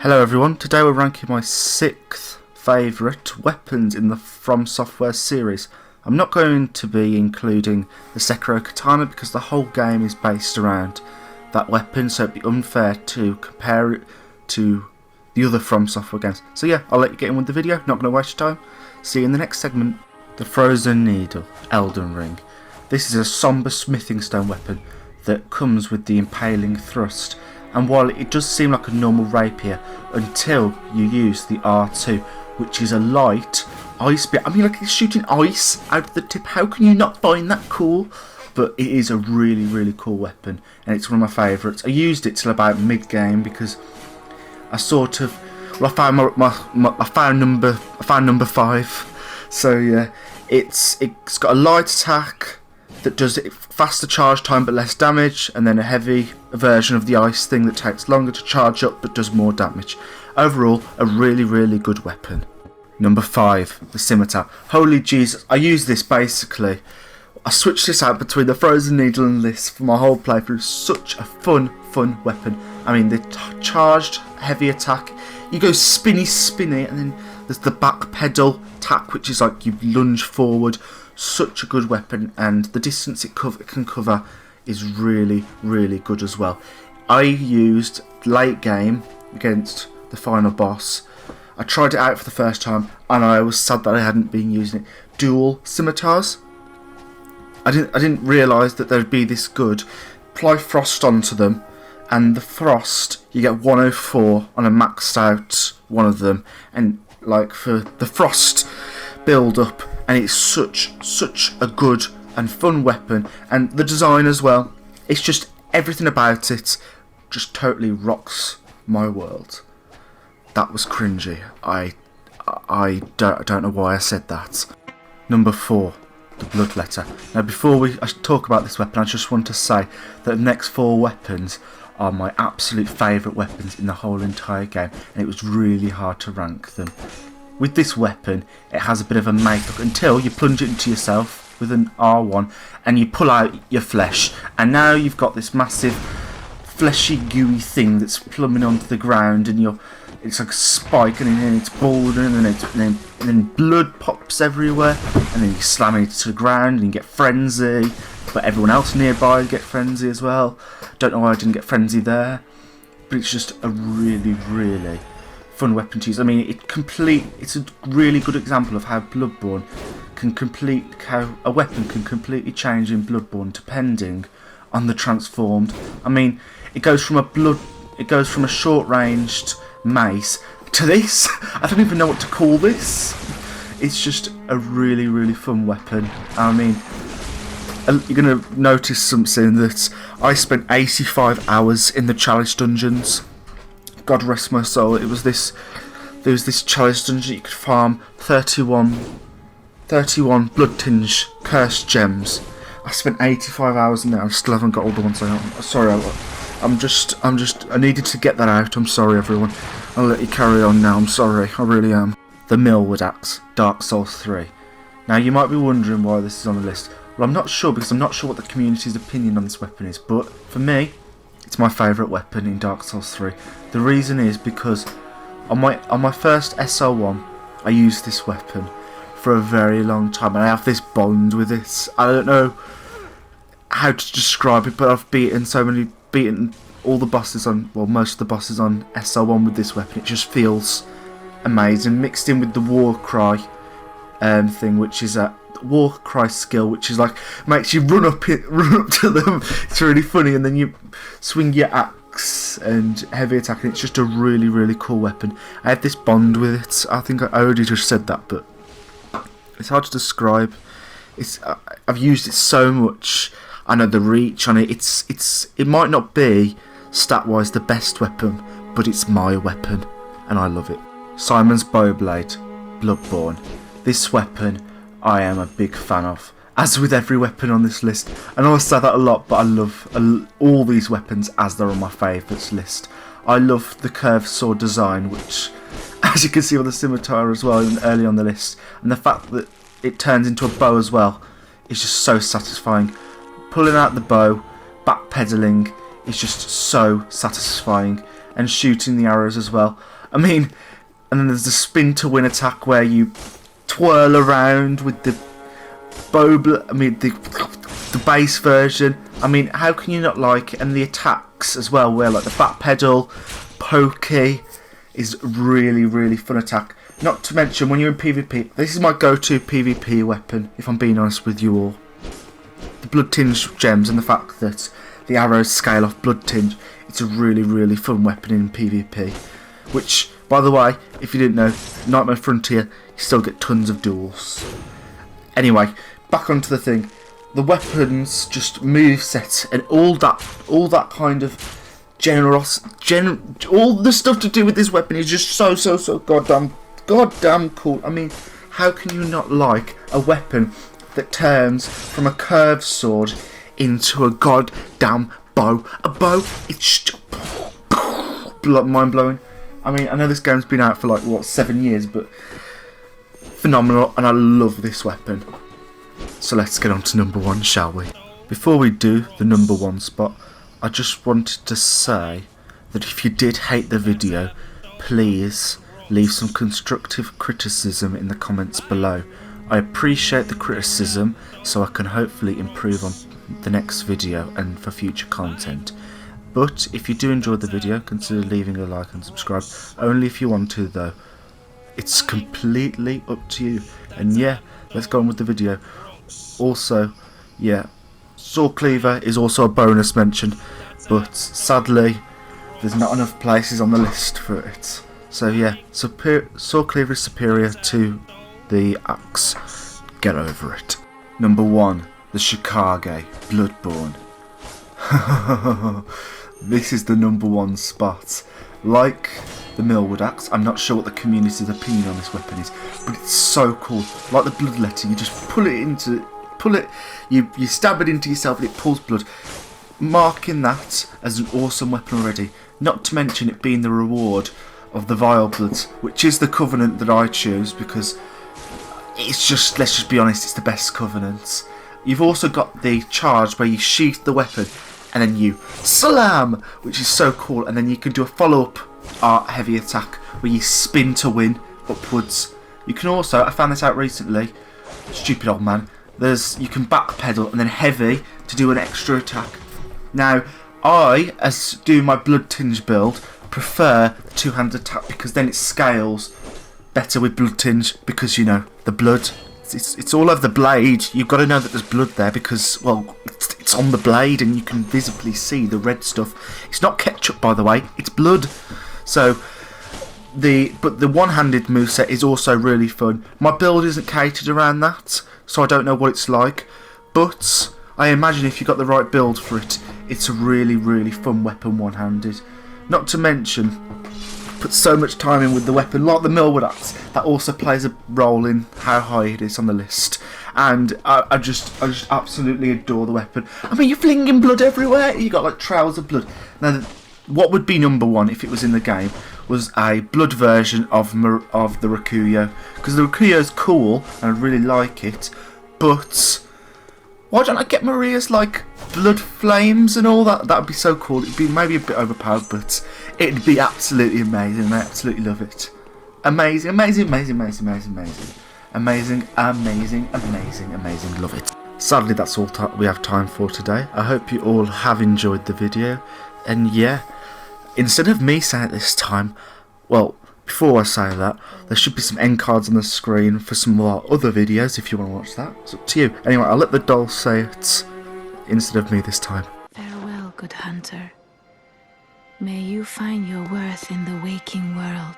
Hello everyone, today we're ranking my 6th favourite weapons in the Fromsoftware series. I'm not going to be including the Sekiro katana because the whole game is based around that weapon, so it'd be unfair to compare it to the other Fromsoftware games. So yeah, I'll let you get in with the video, not going to waste your time. See you in the next segment. The Frozen Needle, Elden Ring. This is a sombre smithing stone weapon that comes with the impaling thrust. And while it does seem like a normal rapier until you use the R2, which is a light ice bit. I mean, like, it's shooting ice out of the tip. How can you not find that cool? But it is a really, really cool weapon, and it's one of my favourites. I used it till about mid-game because I sort of, well, I found number 5. So yeah, it's got a light attack that does it faster charge time but less damage, and then a heavy version of the ice thing that takes longer to charge up but does more damage. Overall, a really, really good weapon. Number 5, the Scimitar. Holy Jesus, I use this basically. I switched this out between the Frozen Needle and this for my whole playthrough. Such a fun weapon. I mean, the charged heavy attack, you go spinny, and then there's the back pedal attack, which is like you lunge forward. Such a good weapon, and the distance it can cover is really, really good as well. I used late game against the final boss. I tried it out for the first time, and I was sad that I hadn't been using it. Dual scimitars. I didn't realise that they'd be this good. Apply frost onto them, and the frost, you get 104 on a maxed out one of them, and like for the frost build up, and it's such a good and fun weapon, and the design as well. It's just everything about it just totally rocks my world. That was cringy. I don't know why I said that. Number 4, the Bloodletter. Now before I talk about this weapon, I just want to say that the next 4 weapons are my absolute favourite weapons in the whole entire game, and it was really hard to rank them. With this weapon, it has a bit of a make-up until you plunge it into yourself with an R1 and you pull out your flesh, and now you've got this massive fleshy gooey thing that's plumbing onto the ground, and it's like a spike, and then it's balding, and then blood pops everywhere, and then you slam it to the ground and you get frenzy, but everyone else nearby get frenzy as well. Don't know why I didn't get frenzy there, but it's just a really, really fun weapon to use. I mean, it's a really good example of how Bloodborne how a weapon can completely change in Bloodborne depending on the transformed. I mean, it goes from a short-ranged mace to this. I don't even know what to call this. It's just a really, really fun weapon. I mean, you're going to notice something that I spent 85 hours in the chalice dungeons. God rest my soul. There was this chalice dungeon. You could farm 31 blood tinge cursed gems. I spent 85 hours in there. I still haven't got all the ones I want. Sorry, I needed to get that out. I'm sorry, everyone. I'll let you carry on now. I'm sorry. I really am. The Millwood axe, Dark Souls 3. Now you might be wondering why this is on the list. Well, I'm not sure, because I'm not sure what the community's opinion on this weapon is. But for me, it's my favourite weapon in Dark Souls 3. The reason is because on my first SL1, I used this weapon for a very long time, and I have this bond with it. I don't know how to describe it, but I've beaten all the bosses on, well, most of the bosses on SL1 with this weapon. It just feels amazing, mixed in with the war cry thing, which is a war cry skill, which is like makes you run up to them. It's really funny, and then you swing your axe and heavy attack, and it's just a really, really cool weapon. I have this bond with it. I think I already just said that, but it's hard to describe. I've used it so much. I know the reach on it. It might not be stat-wise the best weapon, but it's my weapon, and I love it. Simon's bowblade, Bloodborne. This weapon I am a big fan of, as with every weapon on this list. I know I say that a lot, but I love all these weapons as they're on my favourites list. I love the curved sword design, which, as you can see on the scimitar as well, early on the list, and the fact that it turns into a bow as well is just so satisfying. Pulling out the bow, backpedaling is just so satisfying, and shooting the arrows as well. I mean, and then there's the spin to win attack where you twirl around with the bowblade. I mean, the base version. I mean, how can you not like it? And the attacks as well, where like the back pedal, pokey is really, really fun attack. Not to mention when you're in PvP, this is my go-to PvP weapon, if I'm being honest with you all. The blood tinge gems and the fact that the arrows scale off blood tinge, it's a really, really fun weapon in PvP. Which, by the way, if you didn't know, Nightmare Frontier, you still get tons of duels. Anyway, back onto the thing. The weapons, just moveset, and all that kind of all the stuff to do with this weapon is just so goddamn cool. I mean, how can you not like a weapon that turns from a curved sword into a goddamn bow? A bow, it's just mind blowing. I mean, I know this game's been out for like what, 7 years, but phenomenal, and I love this weapon. So let's get on to number 1, shall we? Before we do the number 1 spot, I just wanted to say that if you did hate the video, please leave some constructive criticism in the comments below. I appreciate the criticism, so I can hopefully improve on the next video and for future content. But if you do enjoy the video, consider leaving a like and subscribe. Only if you want to though. It's completely up to you. And yeah, let's go on with the video. Also, yeah, Saw Cleaver is also a bonus mention, but sadly there's not enough places on the list for it. So yeah, Saw Cleaver is superior to the axe. Get over it. Number 1, the Chikage, Bloodborne. This is the number 1 spot. Like the Millwood axe, I'm not sure what the community's opinion on this weapon is, but it's so cool. Like the Bloodletter, you just you stab it into yourself and it pulls blood, marking that as an awesome weapon already. Not to mention it being the reward of the Vile Bloods, which is the covenant that I choose because it's just, let's just be honest, it's the best covenant. You've also got the charge where you sheath the weapon and then you slam, which is so cool, and then you can do a follow-up heavy attack where you spin to win upwards. You can also, I found this out recently, stupid old man, you can backpedal and then heavy to do an extra attack. Now, I, as doing my blood tinge build, prefer the two-handed attack because then it scales better with blood tinge because, you know, the blood, it's all over the blade. You've got to know that there's blood there because, well, it's on the blade and you can visibly see the red stuff. It's not ketchup, by the way, it's blood. So, but the one-handed moveset is also really fun. My build isn't catered around that, so I don't know what it's like, but I imagine if you got the right build for it, it's a really, really fun weapon one-handed. Not to mention, put so much time in with the weapon, like the Millwood axe, that also plays a role in how high it is on the list. And I just absolutely adore the weapon. I mean, you're flinging blood everywhere. You got like trails of blood. Now, what would be number 1 if it was in the game was a blood version of the Rakuyo, because the Rakuyo is cool and I really like it. But why don't I get Maria's like blood flames and all that? That would be so cool. It'd be maybe a bit overpowered, but it'd be absolutely amazing. I absolutely love it. Amazing, amazing, amazing, amazing, amazing, amazing. Amazing, amazing, amazing, amazing, love it. Sadly, that's all we have time for today. I hope you all have enjoyed the video. And yeah, instead of me saying it this time, well, before I say that, there should be some end cards on the screen for some of our other videos if you want to watch that. It's up to you. Anyway, I'll let the doll say it instead of me this time. Farewell, good hunter. May you find your worth in the waking world.